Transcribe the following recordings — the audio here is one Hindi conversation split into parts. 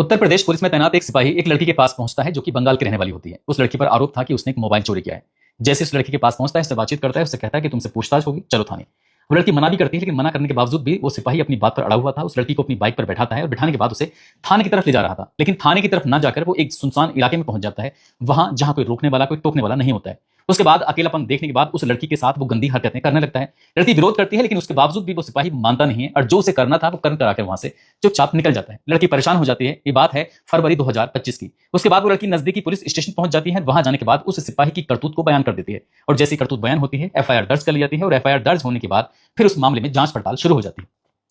उत्तर प्रदेश पुलिस में तैनात एक सिपाही एक लड़की के पास पहुंचता है जो कि बंगाल की रहने वाली होती है। उस लड़की पर आरोप था कि उसने एक मोबाइल चोरी किया है। जैसे उस लड़की के पास पहुंचता है, उससे बातचीत करता है, उससे कहता है कि तुमसे पूछताछ होगी, चलो थाने। वो लड़की मना भी करती है, लेकिन मना करने के बावजूद भी वो सिपाही अपनी बात पर अड़ा हुआ था। उस लड़की को अपनी बाइक पर बैठाता है और बिठाने के बाद उसे थाने की तरफ ले जा रहा था। लेकिन थाने की तरफ ना जाकर वो एक सुनसान इलाके में पहुंच जाता है, वहां जहां कोई रोकने वाला, कोई टोकने वाला नहीं होता है। उसके बाद अकेलापन देखने के बाद उस लड़की के साथ वो गंदी हरकतें करने लगता है। लड़की विरोध करती है, लेकिन उसके बावजूद भी वो सिपाही मानता नहीं है और जो उसे करना था वो कर्म कराकर वहां से चुपचाप निकल जाता है। लड़की परेशान हो जाती है। ये बात है फरवरी 2025 की। उसके बाद वो लड़की नजदीकी पुलिस स्टेशन पहुंच जाती है। वहां जाने के बाद उस सिपाही की करतूत को बयान कर देती है और जैसी करतूत बयान होती है, एफआईआर दर्ज कर ली जाती है और एफआईआर दर्ज होने के बाद फिर उस मामले में जांच पड़ताल शुरू हो जाती है।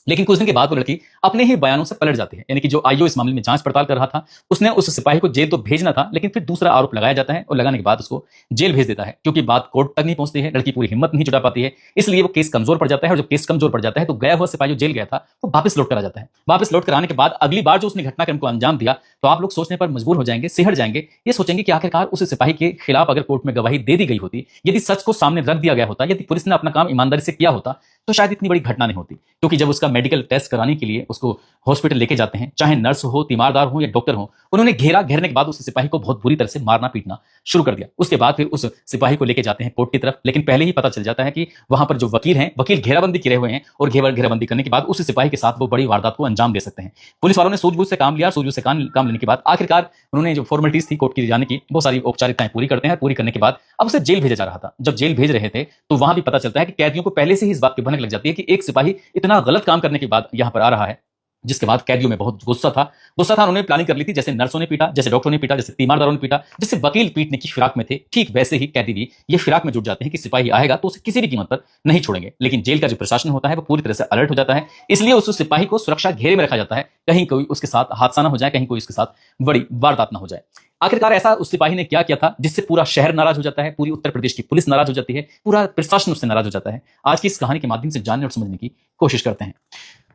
लेकिन कुछ दिन के बाद वो लड़की अपने ही बयानों से पलट जाती है। यानी कि जो आईओ इस मामले में जांच पड़ताल कर रहा था, उसने उस सिपाही को जेल तो भेजना था, लेकिन फिर दूसरा आरोप लगाया जाता है और लगाने के बाद उसको जेल भेज देता है। क्योंकि बात कोर्ट तक नहीं पहुंचती है, लड़की पूरी हिम्मत नहीं जुटा पाती है, इसलिए वो केस कमजोर पड़ जाता है। और जब केस कमजोर पड़ जाता है तो गया हुआ सिपाही जो जेल गया था वो वापस लौट कर आ जाता है। वापस लौट कर आने के बाद अगली बार जो उसने घटनाक्रम को अंजाम दिया, तो आप लोग सोचने पर मजबूर हो जाएंगे, सिहर जाएंगे, ये सोचेंगे कि आखिरकार उस सिपाही के खिलाफ अगर कोर्ट में गवाही दे दी गई होती, यदि सच को सामने रख दिया गया होता, यदि पुलिस ने अपना काम ईमानदारी से किया होता, तो शायद इतनी बड़ी घटना नहीं होती। क्योंकि जब उसका मेडिकल टेस्ट कराने के लिए उसको हॉस्पिटल लेके जाते हैं, चाहे नर्स हो, तीमारदार हो या डॉक्टर हो, उन्होंने घेरने के बाद उस सिपाही को बहुत बुरी तरह से मारना पीटना शुरू कर दिया। उसके बाद फिर उस सिपाही को लेके जाते हैं कोर्ट की तरफ, लेकिन पहले ही पता चल जाता है कि वहां पर जो वकील हैं, वकील घेराबंदी किए हुए हैं और घेराबंदी करने के बाद उस सिपाही के साथ वो बड़ी वारदात को अंजाम दे सकते हैं। पुलिस वालों ने सूझबूझ से काम लिया। सूझबूझ से काम लेने के बाद आखिरकार उन्होंने जो फॉर्मेलिटीज थी कोर्ट की जाने की, वो सारी औपचारिकताएं पूरी करते हैं। पूरी करने के बाद अब उसे जेल भेजा जा रहा था। जब जेल भेज रहे थे तो वहां भी पता चलता है कि कैदियों को पहले से ही इस बात की भनक लग जाती है कि एक सिपाही इतना गलत काम करने के बाद यहां पर आ रहा है, जिसके बाद कैदियों में बहुत गुस्सा था। उन्होंने प्लानिंग कर ली थी, जैसे नर्सों ने पीटा, जैसे डॉक्टरों ने पीटा, जैसे तीमारदारों ने पीटा, जैसे वकील पीटने की फिराक में थे, ठीक वैसे ही कैदी भी ये फिराक में जुट जाते हैं कि सिपाही आएगा तो उसे किसी भी कीमत पर नहीं छोड़ेंगे। लेकिन जेल का जो प्रशासन होता है वो पूरी तरह से अलर्ट हो जाता है, इसलिए उस सिपाही को सुरक्षा घेरे में रखा जाता है, कहीं कोई उसके साथ हादसा ना हो जाए, कहीं कोई उसके साथ बड़ी वारदात ना हो जाए। आखिरकार ऐसा उस सिपाही ने क्या किया था जिससे पूरा शहर नाराज हो जाता है, पूरी उत्तर प्रदेश की पुलिस नाराज हो जाती है, पूरा प्रशासन उससे नाराज हो जाता है। आज की इस कहानी के माध्यम से जानने और समझने की कोशिश करते हैं।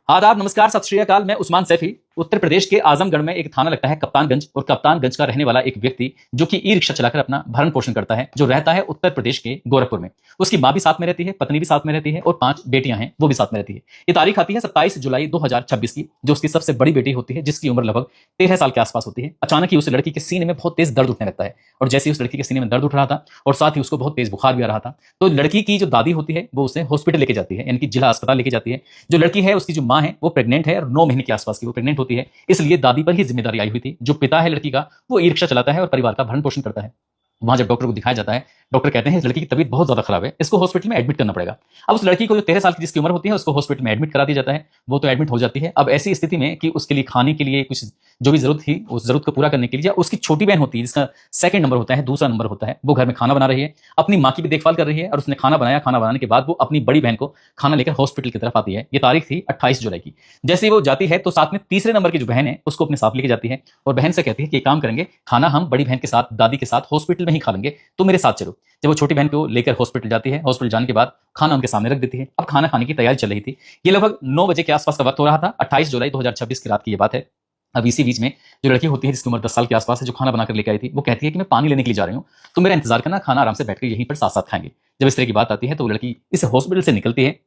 आदाब, नमस्कार, सत श्री अकाल। मैं उस्मान सैफी। उत्तर प्रदेश के आजमगढ़ में एक थाना लगता है कप्तानगंज, और कप्तानगंज का रहने वाला एक व्यक्ति जो कि ई रिक्शा चलाकर अपना भरण पोषण करता है, जो रहता है उत्तर प्रदेश के गोरखपुर में। उसकी मां भी साथ में रहती है, पत्नी भी साथ में रहती है और 5 बेटियां हैं, वो भी साथ में रहती है। ये तारीख आती है 27 जुलाई 2026 की, जो उसकी सबसे बड़ी बेटी होती है, जिसकी उम्र लगभग 13 साल के आसपास होती है। अचानक ही उस लड़की के सीने में बहुत तेज दर्द उठने लगता है, और जैसे ही उस लड़की के सीने में दर्द उठ रहा था और साथ ही उसको बहुत तेज बुखार भी आ रहा था, तो लड़की की जो दादी होती है वो उसे हॉस्पिटल लेके जाती है, यानी कि जिला अस्पताल लेके जाती है। जो लड़की है, उसकी जो मां है वो प्रेग्नेंट है और 9 महीने के आसपास की वो प्रेग्नेंट होती है, इसलिए दादी पर ही जिम्मेदारी आई हुई थी। जो पिता है लड़की का, वो ई रिक्शा चलाता है और परिवार का भरण पोषण करता है। वहां जब डॉक्टर को दिखाया जाता है, डॉक्टर कहते हैं इस लड़की की तबीयत बहुत ज्यादा खराब है, इसको हॉस्पिटल में एडमिट करना पड़ेगा। अब उस लड़की को जो 13 साल की जिसकी उम्र होती है उसको हॉस्पिटल में एडमिट करा दिया जाता है। वो तो एडमिट हो जाती है। अब ऐसी स्थिति में कि उसके लिए खाने के लिए कुछ जो भी जरूरत थी, उस जरूरत को पूरा करने के लिए उसकी छोटी बहन होती है, जिसका सेकंड नंबर होता है, दूसरा नंबर होता है, वो घर में खाना बना रही है, अपनी माँ की भी देखभाल कर रही है। और उसने खाना बनाया, खाना बनाने के बाद वो अपनी बड़ी बहन को खाना लेकर हॉस्पिटल की तरफ आती है। ये तारीख थी 28 जुलाई की। जैसे ही वो जाती है तो साथ में तीसरे नंबर की जो बहन है उसको अपने साथ लेके जाती है और बहन से कहती है कि काम करेंगे, खाना हम बड़ी बहन के साथ, दादी के साथ हॉस्पिटल में ही खा लेंगे, तो मेरे साथ चलो। जब वो छोटी बहन को लेकर हॉस्पिटल जाती है, हॉस्पिटल जाने के बाद खाना उनके सामने रख देती है। अब खाना खाने की तैयारी चल रही थी। ये लगभग 9 बजे के आसपास का वक्त हो रहा था। 28 जुलाई 2026 की रात की ये बात है। अब इसी बीच में जो लड़की होती है, जिसकी उम्र 10 साल के आसपास है, जो खाना बनाकर लेकर आई थी, वो कहती है कि मैं पानी लेने के लिए जा रही हूँ, तो मेरा इंतजार करना, खाना आराम से बैठकर यहीं पर साथ साथ खाएंगे। जब इस तरह की बात आती है तो वो लड़की इस हॉस्पिटल से निकलती है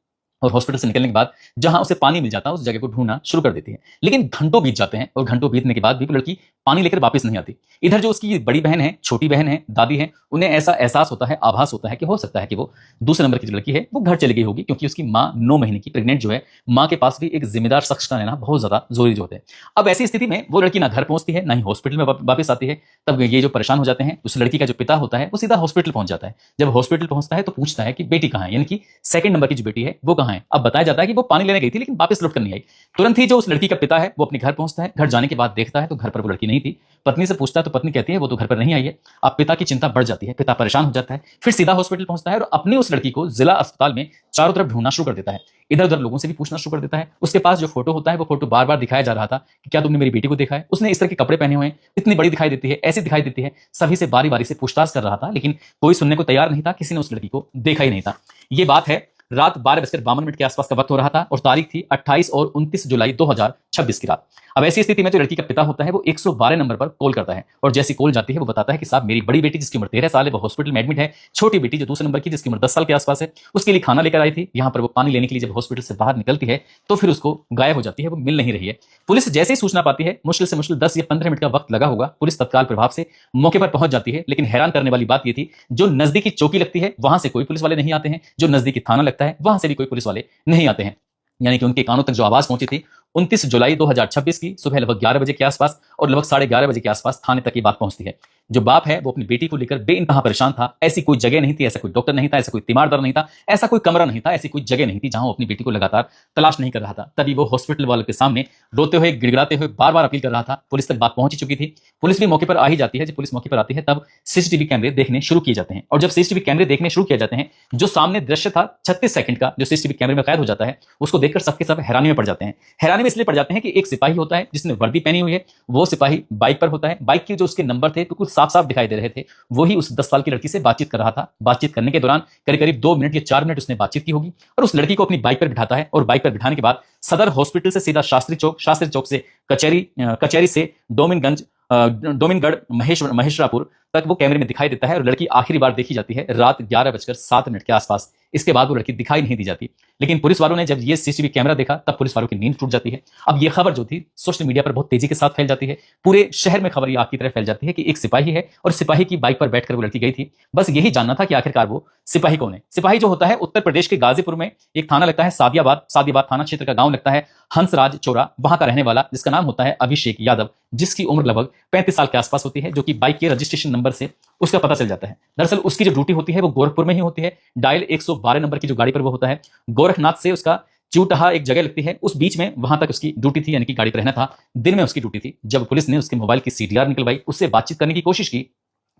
और हॉस्पिटल से निकलने के बाद जहां उसे पानी मिल जाता है उस जगह को ढूंढना शुरू कर देती है। लेकिन घंटों बीत जाते हैं और घंटों बीतने के बाद भी वो लड़की पानी लेकर वापस नहीं आती। इधर जो उसकी बड़ी बहन है, छोटी बहन है, दादी है, उन्हें ऐसा एहसास होता है, आभास होता है कि हो सकता है कि वो दूसरे नंबर की जो लड़की है वो घर चली गई होगी, क्योंकि उसकी माँ 9 महीने की प्रेग्नेंट जो है, माँ के पास भी एक जिम्मेदार शख्स का रहना बहुत ज्यादा जरूरी जो होता है। अब ऐसी स्थिति में वो लड़की ना घर पहुंचती है, ना ही हॉस्पिटल में वापस आती है। तब ये जो परेशान हो जाते हैं, उस लड़की का जो पिता होता है वो सीधा हॉस्पिटल पहुंच जाता है। जब हॉस्पिटल पहुंचता है तो पूछता है कि बेटी कहाँ है, यानी कि सेकंड नंबर की जो बेटी है वो कहाँ है। अब बताया जाता है कि वो पानी लेने गई थी, लेकिन वापस लौट कर नहीं आई। तुरंत ही जो उस लड़की का पिता है वो अपने घर पहुंचता है। घर जाने के बाद देखता है तो घर पर वो लड़की नहीं थी। पत्नी से पूछता है तो पत्नी कहती है वो तो घर पर नहीं आई है। अब पिता की चिंता बढ़ जाती है, पिता परेशान हो जाता है, फिर सीधा हॉस्पिटल पहुंचता है और अपनी उस लड़की को जिला अस्पताल में चारों तरफ ढूंढना शुरू कर देता है। इधर उधर लोगों से भी पूछना शुरू कर देता है। उसके पास जो फोटो होता है वो फोटो बार बार दिखाया जा रहा था कि क्या तुमने मेरी बेटी को देखा है, उसने इस तरह के कपड़े पहने हुए हैं, इतनी बड़ी दिखाई देती है, ऐसी दिखाई देती है। सभी से बारी बारी से पूछताछ कर रहा था, लेकिन कोई सुनने को तैयार नहीं था, किसी ने उस लड़की को देखा ही नहीं था। ये बात है रात 12:52 के आसपास का वक्त हो रहा था और तारीख थी 28 और 29 जुलाई 2026 की रात। अब ऐसी स्थिति में जो लड़की का पिता होता है वो 112 नंबर पर कॉल करता है और जैसी कॉल जाती है वो बताता है कि साहब मेरी बड़ी बेटी जिसकी उम्र 13 साल है वो हॉस्पिटल में एडमिट है, छोटी बेटी जो दूसरे नंबर की जिसकी उम्र 10 साल के आसपास है उसके लिए खाना लेकर आई थी, यहाँ पर वो पानी लेने के लिए जब हॉस्पिटल से बाहर निकलती है तो फिर उसको गायब हो जाती है, वो मिल नहीं रही है। पुलिस जैसे ही सूचना पाती है, मुश्किल से मुश्किल 10 या 15 मिनट का वक्त लगा होगा, पुलिस तत्काल प्रभाव से मौके पर पहुंच जाती है। लेकिन हैरान करने वाली बात यह थी, जो नजदीकी चौकी लगती है वहां से कोई पुलिस वाले नहीं आते हैं, जो नजदीकी थाना लगता है वहां से भी कोई पुलिस वाले नहीं आते हैं। यानी कि उनके कानों तक जो आवाज पहुंची थी 29 जुलाई 2026 की सुबह लगभग 11 बजे के आसपास और लगभग 11:30 बजे के आसपास थाने तक ये बात पहुंचती है। जो बाप है वो अपनी बेटी को लेकर बेइंतहा परेशान था। ऐसी कोई जगह नहीं थी, ऐसा कोई डॉक्टर नहीं था, ऐसा कोई तीमारदार नहीं था, ऐसा कोई कमरा नहीं था, ऐसी कोई जगह नहीं थी जहां वो अपनी बेटी को लगातार तलाश नहीं कर रहा था। तभी वो हॉस्पिटल वालों के सामने रोते हुए, गिड़गिड़ाते हुए बार बार अपील कर रहा था। पुलिस तक बात पहुंच ही चुकी थी, पुलिस भी मौके पर आ ही जाती है। जब पुलिस मौके पर आती है तब सीसीटीवी कैमरे देखने शुरू किए जाते हैं और जब सीसीटीवी कैमरे देखने शुरू किए जाते हैं, जो सामने दृश्य था 36 सेकंड का जो सीसीटीवी कैमरे में कैद हो जाता है, उसको देखकर सबके सब हैरानी में पड़ जाते हैं। हैरानी में इसलिए पड़ जाते हैं कि एक सिपाही होता है जिसने वर्दी पहनी हुई है, वो सिपाही बाइक पर होता है, बाइक के जो उसके नंबर थे बिल्कुल साफ साफ दिखाई दे रहे थे, वही उस 10 साल की लड़की से बातचीत कर रहा था। बातचीत करने के दौरान करीब करीब 2 मिनट या 4 मिनट उसने बातचीत की होगी और उस लड़की को अपनी बाइक पर बिठाता है और बाइक पर बिठाने के बाद सदर हॉस्पिटल से सीधा शास्त्री चौक से कचहरी से डोमिनगढ़ महेश्वरापुर तक वो कैमरे में दिखाई देता है और लड़की आखिरी बार देखी जाती है रात 11:07 के आसपास। इसके बाद वो लड़की दिखाई नहीं दी जाती। लेकिन पुलिस वालों ने जब ये सीसीटीवी कैमरा देखा तब पुलिस वालों की नींद टूट जाती है। अब ये खबर जो थी सोशल मीडिया पर बहुत तेजी के साथ फैल जाती है, पूरे शहर में खबर ये आग की तरह फैल जाती है कि एक सिपाही है और सिपाही की बाइक पर बैठकर वो लड़की गई थी। बस यही जानना था कि आखिरकार वो सिपाही कौन है। सिपाही जो होता है उत्तर प्रदेश के गाजीपुर में एक थाना लगता है सादियाबाद थाना क्षेत्र का गांव लगता है हंसराज चौरा, वहां का रहने वाला जिसका नाम होता है अभिषेक यादव, जिसकी उम्र लगभग 35 साल के आसपास होती है, जो कि बाइक के रजिस्ट्रेशन नंबर से उसका पता चल जाता है। दरअसल उसकी जो ड्यूटी होती है वो गोरखपुर में ही होती है। डायल 112 नंबर की जो गाड़ी पर वो होता है, गोरखनाथ से उसका चिउटहा एक जगह लगती है, उस बीच में वहां तक उसकी ड्यूटी थी, यानी कि गाड़ी पर रहना था। दिन में उसकी ड्यूटी थी। जब पुलिस ने उसके मोबाइल की सीडीआर निकलवाई, उससे बातचीत करने की कोशिश की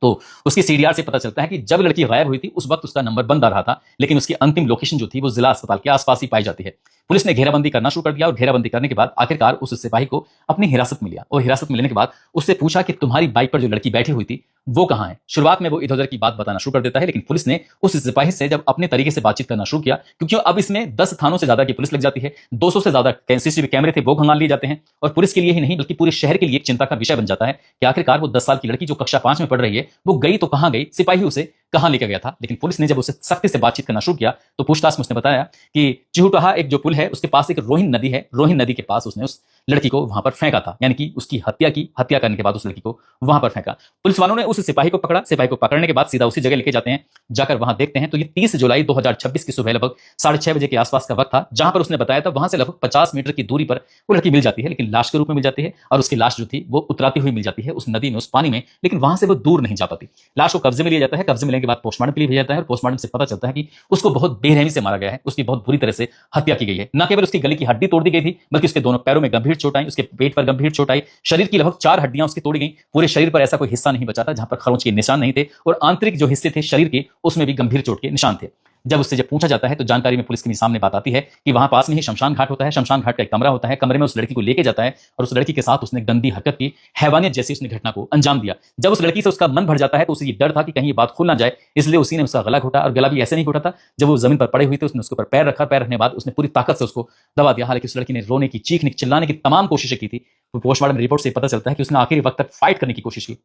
तो उसकी सीडीआर से पता चलता है कि जब लड़की गायब हुई थी उस वक्त उसका नंबर बंद आ रहा था, लेकिन उसकी अंतिम लोकेशन जो थी वो जिला अस्पताल के आसपास ही पाई जाती है। पुलिस ने घेराबंदी करना शुरू कर दिया और घेराबंदी करने के बाद आखिरकार उस सिपाही को अपनी हिरासत में लिया और हिरासत में लेने के बाद उससे पूछा कि तुम्हारी बाइक पर जो लड़की बैठी हुई थी वो कहां है। शुरुआत में वो इधर उधर की बात बताना शुरू कर देता है, लेकिन पुलिस ने उस सिपाही से जब अपने तरीके से बातचीत करना शुरू किया, क्योंकि अब इसमें 10 थानों से ज्यादा की पुलिस लग जाती है, 200 से ज्यादा सीसीटीवी कैमरे थे वो खंगाल लिए जाते हैं और पुलिस के लिए ही नहीं बल्कि पूरे शहर के लिए एक चिंता का विषय बन जाता है कि आखिरकार वो 10 साल की लड़की जो कक्षा 5 में पढ़ रही है वो गई तो कहां गई, सिपाही उसे कहां लेकर गया था। लेकिन पुलिस ने जब उसे सख्ती से बातचीत करना शुरू किया तो पूछताछ में उसने बताया कि चिहुटहा एक जो पुल है उसके पास एक रोहिन नदी है, रोहिन नदी के पास उसने उस लड़की को वहां पर फेंका था, यानी कि उसकी हत्या की, हत्या करने के बाद उस लड़की को वहां पर फेंका। पुलिस वालों ने उस सिपाही को पकड़ा, सिपाही को पकड़ने के बाद सीधा उसी जगह लेके जाते हैं। जाकर वहां देखते हैं तो ये 30 जुलाई 2026 की सुबह लगभग 6:30 बजे के आसपास का वक्त था। जहां पर उसने बताया था वहां से लगभग 50 मीटर की दूरी पर वो लड़की मिल जाती है, लेकिन लाश के रूप में मिल जाती है और उसकी लाश जो थी वो उतराती हुई मिल जाती है उस नदी में, उस पानी में, लेकिन वहां से वो दूर नहीं जा पाती। लाश को कब्जे में लिया जाता है, कब्जे में लेने के बाद पोस्टमार्टम के लिए भेजा जाता है और पोस्टमार्टम से पता चलता है कि उसको बहुत बेरहमी से मारा गया है, उसकी बहुत बुरी तरह से हत्या की गई है। न केवल उसकी गले की हड्डी तोड़ दी गई थी बल्कि उसके दोनों पैरों में गंभीर चोट आई, उसके पेट पर गंभीर चोट आई, शरीर की लगभग 4 हड्डियां उसकी तोड़ी गई। पूरे शरीर पर ऐसा कोई हिस्सा नहीं बचा था जहां पर खरोंच के निशान नहीं थे और आंतरिक जो हिस्से थे शरीर के उसमें भी गंभीर चोट के निशान थे। जब उससे जब पूछा जाता है तो जानकारी में पुलिस के सामने बात आती है कि वहां पास में ही शमशान घाट होता है, शमशान घाट का एक कमरा होता है, कमरे में उस लड़की को लेके जाता है और उस लड़की के साथ उसने गंदी हरकत की, हैवानियत जैसी उसने घटना को अंजाम दिया। जब उस लड़की से उसका मन भर जाता है तो उसे ये डर था कि कहीं ये बात खुल ना जाए, इसलिए उसी ने उसका गला घोटा और गला भी ऐसे नहीं घोटा था, जब वो जमीन पर पड़े हुई थी उसने उसके ऊपर पैर रखा, पैर रखने के बाद उसने पूरी ताकत से उसको दबा दिया। हालांकि उस लड़की ने रोने की, चीखने की, चिल्लाने की तमाम कोशिशें की थी। पोस्टमार्टम रिपोर्ट से पता चलता है कि उसने आखिरी वक्त तक फाइट करने की कोशिश की,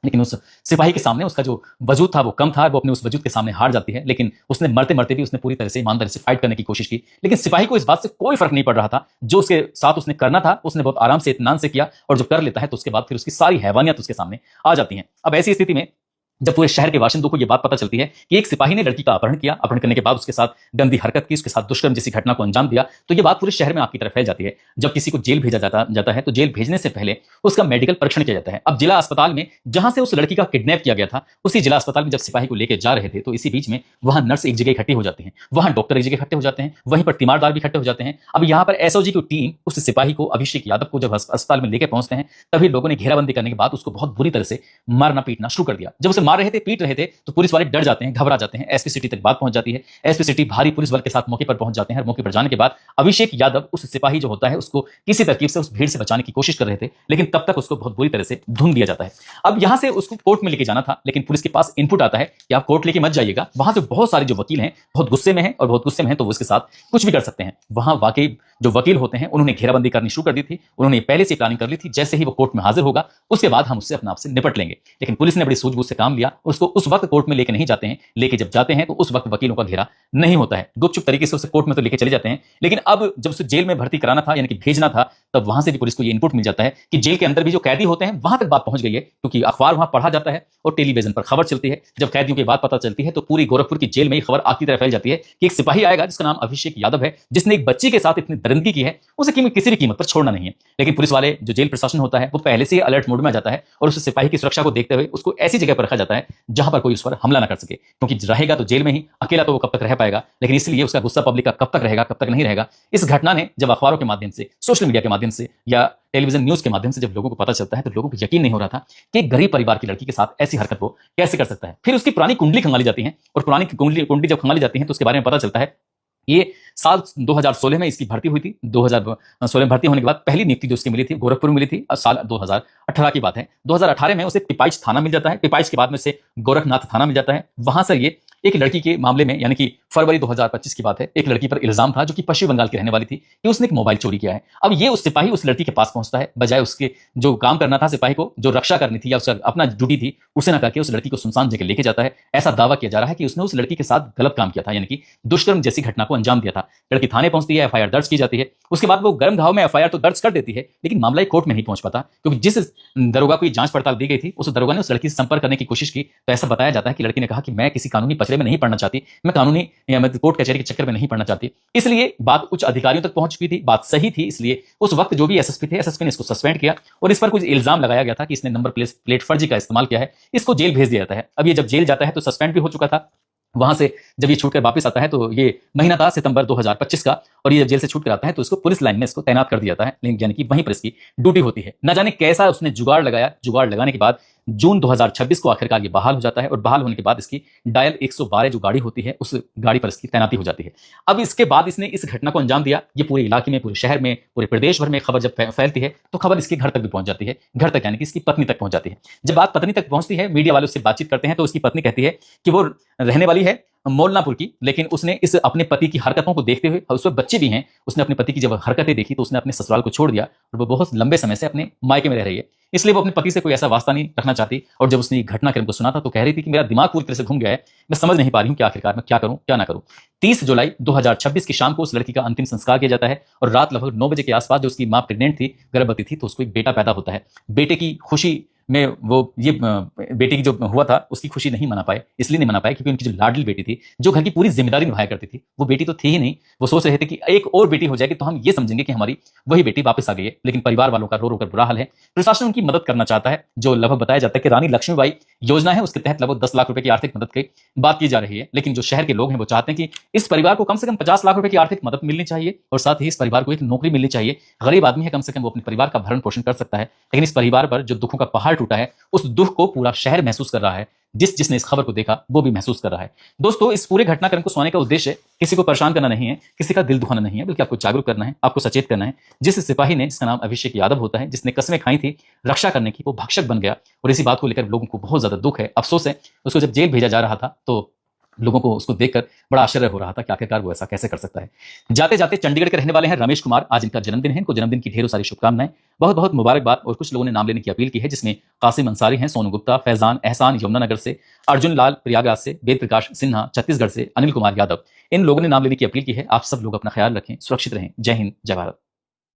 लेकिन उस सिपाही के सामने उसका जो वजूद था वो कम था, वो अपने उस वजूद के सामने हार जाती है। लेकिन उसने मरते मरते भी उसने पूरी तरह से ईमानदारी से फाइट करने की कोशिश की, लेकिन सिपाही को इस बात से कोई फर्क नहीं पड़ रहा था। जो उसके साथ उसने करना था उसने बहुत आराम से, इत्मीनान से किया और जो कर लेता है तो उसके बाद फिर उसकी सारी हैवानियत उसके सामने आ जाती है। अब ऐसी स्थिति में जब पूरे शहर के बाशिंदों को यह बात पता चलती है कि एक सिपाही ने लड़की का अपहरण किया, अपहरण करने के बाद उसके साथ गंदी हरकत की, उसके साथ दुष्कर्म जैसी घटना को अंजाम दिया, तो यह बात पूरे शहर में आपकी तरफ फैल जाती है। जब किसी को जेल भेजा जाता है तो जेल भेजने से पहले उसका मेडिकल परीक्षण किया जाता है। अब जिला अस्पताल में जहां से उस लड़की का किडनैप किया गया था उसी जिला अस्पताल में जब सिपाही को लेकर जा रहे थे तो इसी बीच में वहां नर्स एक जगह इकट्ठी हो जाते हैं, वहां डॉक्टर एक जगह इकट्ठे हो जाते हैं, वहीं पर तीमारदार भी इकट्ठे हो जाते हैं। अब यहाँ पर एसओजी की टीम उस सिपाही को, अभिषेक यादव को जब अस्पताल में लेकर पहुंचते हैं तभी लोगों ने घेराबंदी करने के बाद उसको बहुत बुरी तरह से मारना पीटना शुरू कर दिया। जब उसे मार रहे थे, पीट रहे थे, तो पुलिस वाले डर जाते हैं, घबरा जाते हैं। एसपी सिटी तक बात पहुंच जाती है। एसपी सिटी भारी पुलिस बल के साथ मौके पर पहुंच जाते हैं। मौके पर जाने के बाद अभिषेक यादव उस सिपाही जो होता है उसको किसी तरकीब से उस भीड़ से बचाने की कोशिश कर रहे थे, लेकिन तब तक उसको बहुत बुरी तरह से धुन दिया जाता है। अब यहां से उसको कोर्ट में लेके जाना था, लेकिन पुलिस के पास इनपुट आता है कि आप कोर्ट लेके मत जाइएगा। वहां से बहुत सारे जो वकील हैं बहुत गुस्से में हैं, और बहुत गुस्से में हैं तो वो उसके साथ कुछ भी कर सकते हैं। वहां वाकई जो वकील होते हैं उन्होंने घेराबंदी करनी शुरू कर दी थी। उन्होंने पहले से प्लानिंग कर ली थी, जैसे ही वो कोर्ट में हाजिर होगा उसके बाद हम उससे अपने आप से निपट लेंगे। लेकिन पुलिस ने बड़ी सूझबूझ से काम लिया, उसको उस वक्त कोर्ट में लेके नहीं जाते हैं। लेके जब जाते हैं तो उस वक्त वकीलों का घेरा नहीं होता है, गुपचुप तरीके से उसे कोर्ट में तो लेके चले जाते हैं। लेकिन अब जब उसे जेल में भर्ती कराना था, यानी कि भेजना था, तब वहां से भी पुलिस को ये इनपुट मिल जाता है कि जेल के अंदर भी जो कैदी होते हैं वहां तक बात पहुंच गई है, क्योंकि अखबार वहां पढ़ा जाता है और टेलीविजन पर खबर चलती है। जब कैदियों की बात पता चलती है तो पूरी गोरखपुर की जेल में ही खबर आग की तरह फैल जाती है कि एक सिपाही आएगा जिसका नाम अभिषेक यादव है, जिसने एक बच्ची के साथ इतनी दरिंदगी की है, उसे किसी भी कीमत पर छोड़ना नहीं है। लेकिन पुलिस वाले जो जेल प्रशासन होता है वो पहले से ही अलर्ट मोड में आ जाता है, और उस सिपाही की सुरक्षा को देखते हुए उसको ऐसी जगह पर रखा जाता है जहां पर कोई उस पर हमला ना कर सके, क्योंकि रहेगा तो जेल में ही, अकेला तो वो कब तक रह पाएगा। लेकिन इसलिए उसका गुस्सा पब्लिक का कब तक रहेगा, कब तक नहीं रहेगा। इस घटना ने जब अखबारों के माध्यम से, सोशल मीडिया के माध्यम से या टेलीविजन न्यूज के माध्यम से जब लोगों को पता चलता है, तो लोगों को यकीन नहीं हो रहा था कि एक गरीब परिवार की लड़की के साथ ऐसी हरकत वो कैसे कर सकता है। फिर उसकी पुरानी कुंडली खंगाली जाती है, और पुरानी कुंडली जब खंगाली जाती है तो उसके बारे में पता चलता है ये साल 2016 में इसकी भर्ती हुई थी। 2016 में भर्ती होने के बाद पहली नियुक्ति जो उसकी मिली थी गोरखपुर में मिली थी। साल 2018 की बात है। 2018 में उसे पिपाइच थाना मिल जाता है। पिपाइच के बाद में से गोरखनाथ थाना मिल जाता है। वहां से ये एक लड़की के मामले में, यानी कि फरवरी 2025 की बात है, एक लड़की पर इल्जाम था जो कि पश्चिम बंगाल की रहने वाली थी कि उसने एक मोबाइल चोरी किया है। अब ये उस सिपाही उस लड़की के पास पहुंचता है, बजाय उसके जो काम करना था सिपाही को, जो रक्षा करनी थी या उसका अपना ड्यूटी थी, उसे ना करके उस लड़की को सुनसान जगह लेके जाता है। ऐसा दावा किया जा रहा है कि उसने उस लड़की के साथ गलत काम किया था, यानी कि दुष्कर्म जैसी घटना को अंजाम दिया था। लड़की थाने पहुंचती है, एफआईआर दर्ज की जाती है। उसके बाद वो गर्म घाव में एफआईआर तो दर्ज कर देती है, लेकिन मामला कोर्ट में नहीं पहुंच पाता, क्योंकि जिस दरोगा को जांच पड़ताल दी गई थी उस दरोगा ने उस लड़की से संपर्क करने की कोशिश की, तो ऐसा बताया जाता है कि लड़की ने कहा कि मैं किसी कानूनी पचड़े में नहीं पड़ना चाहती, मैं कानूनी या मैं कोर्ट कचहरी के चक्कर में नहीं पड़ना चाहती। इसलिए बात उच्च अधिकारियों तक पहुंच चुकी थी, बात सही थी। इसलिए उस वक्त जो भी एसएसपी थे, एसएसपी ने इसको सस्पेंड किया, और इस पर कुछ इल्जाम लगाया गया था कि इसने नंबर प्लेट फर्जी का इस्तेमाल किया है। इसको जेल भेज दिया जाता है। अब ये जब जेल जाता है तो सस्पेंड भी हो चुका था। वहां से जब ये छूटकर वापस आता है तो ये महीना था सितंबर 2025 का, और ये जब जेल से छूट कर आता है तो इसको पुलिस लाइन में इसको तैनात कर दिया जाता है, लेकिन यानी कि वहीं पर इसकी ड्यूटी होती है। न जाने कैसा उसने जुगाड़ लगाया, जुगाड़ लगाने के बाद जून 2026 को आखिरकार ये बहाल हो जाता है, और बहाल होने के बाद इसकी डायल 112 जो गाड़ी होती है उस गाड़ी पर इसकी तैनाती हो जाती है। अब इसके बाद इसने इस घटना को अंजाम दिया। ये पूरे इलाके में, पूरे शहर में, पूरे प्रदेश भर में खबर जब फैलती है तो खबर इसके घर तक भी पहुंच जाती है। घर तक यानी कि इसकी पत्नी तक पहुंच जाती है। जब बात पत्नी तक पहुंचती है, मीडिया वाले उससे बातचीत करते हैं, तो उसकी पत्नी कहती है कि वो रहने वाली है मोलनापुर की, लेकिन उसने इस अपने पति की हरकतों को देखते हुए, और उसमें बच्चे भी हैं, उसने अपने पति की जब हरकतें देखी तो उसने अपने ससुराल को छोड़ दिया, और वो बहुत लंबे समय से अपने मायके में रह रही है। इसलिए वो अपने पति से कोई ऐसा वास्ता नहीं रखना चाहती। और जब उसने घटनाक्रम को सुना था तो कह रही थी कि मेरा दिमाग पूरी तरह से घूम गया है, मैं समझ नहीं पा रही हूं कि आखिरकार मैं क्या करूं क्या ना करूं। 30 जुलाई 2026 की शाम को उस लड़की का अंतिम संस्कार किया जाता है, और रात लगभग 9 बजे के आसपास जो उसकी मां प्रेग्नेंट थी, गर्भवती थी, तो उसको एक बेटा पैदा होता है। बेटे की खुशी में वो ये बेटे की जो हुआ था उसकी खुशी नहीं मना पाए, इसलिए नहीं मना पाए क्योंकि उनकी जो लाडली बेटी थी, जो घर की पूरी जिम्मेदारी निभाया करती थी, वो बेटी तो थी ही नहीं। वो सोच रहे थे कि एक और बेटी हो जाएगी तो हम ये समझेंगे कि हमारी वही बेटी वापस आ गई है। लेकिन परिवार वालों का रो रो कर बुरा हाल है। प्रशासन उनकी मदद करना चाहता है, जो लगभग बताया जाता है कि रानी लक्ष्मीबाई योजना है, उसके तहत लगभग 10 लाख रुपए की आर्थिक मदद की बात की जा रही है। लेकिन जो शहर के लोग हैं वो चाहते हैं कि इस परिवार को कम से कम 50 लाख रुपए की आर्थिक मदद मिलनी चाहिए, और साथ ही इस परिवार को एक नौकरी मिलनी चाहिए। गरीब आदमी है, कम से कम वो अपने परिवार का भरण पोषण कर सकता है। लेकिन इस परिवार पर जो दुखों का पहाड़ टूटा है, उस दुख को पूरा शहर महसूस कर रहा है। जिसने इस खबर को देखा वो भी महसूस कर रहा है। दोस्तों, इस पूरे घटनाक्रम को सुनाने का उद्देश्य किसी को परेशान करना नहीं है, किसी का दिल दुखाना नहीं है, बल्कि आपको जागरूक करना है, आपको सचेत करना है। जिस सिपाही ने, जिसका नाम अभिषेक यादव होता है, जिसने कस्में खाई थी रक्षा करने की, वो भक्षक बन गया, और इसी बात को लेकर लोगों को बहुत ज्यादा दुख है, अफसोस है। उसको जब जेल भेजा जा रहा था तो लोगों को उसको देखकर बड़ा आश्चर्य हो रहा था कि आखिरकार वो ऐसा कैसे कर सकता है। जाते जाते चंडीगढ़ के रहने वाले हैं रमेश कुमार, आज इनका जन्मदिन है। इनको जन्मदिन की ढेरों सारी शुभकामनाएं, बहुत बहुत मुबारकबाद। और कुछ लोगों ने नाम लेने की अपील की है, जिसमें कासिम अंसारी हैं, सोनू गुप्ता, फैजान, एहसान यमुनानगर से, अर्जुन लाल प्रयागराज से, वेद प्रकाश सिन्हा छत्तीसगढ़ से, अनिल कुमार यादव, इन लोगों ने नाम लेने की अपील की है। आप सब लोग अपना ख्याल रखें, सुरक्षित रहें। जय हिंद, जय भारत।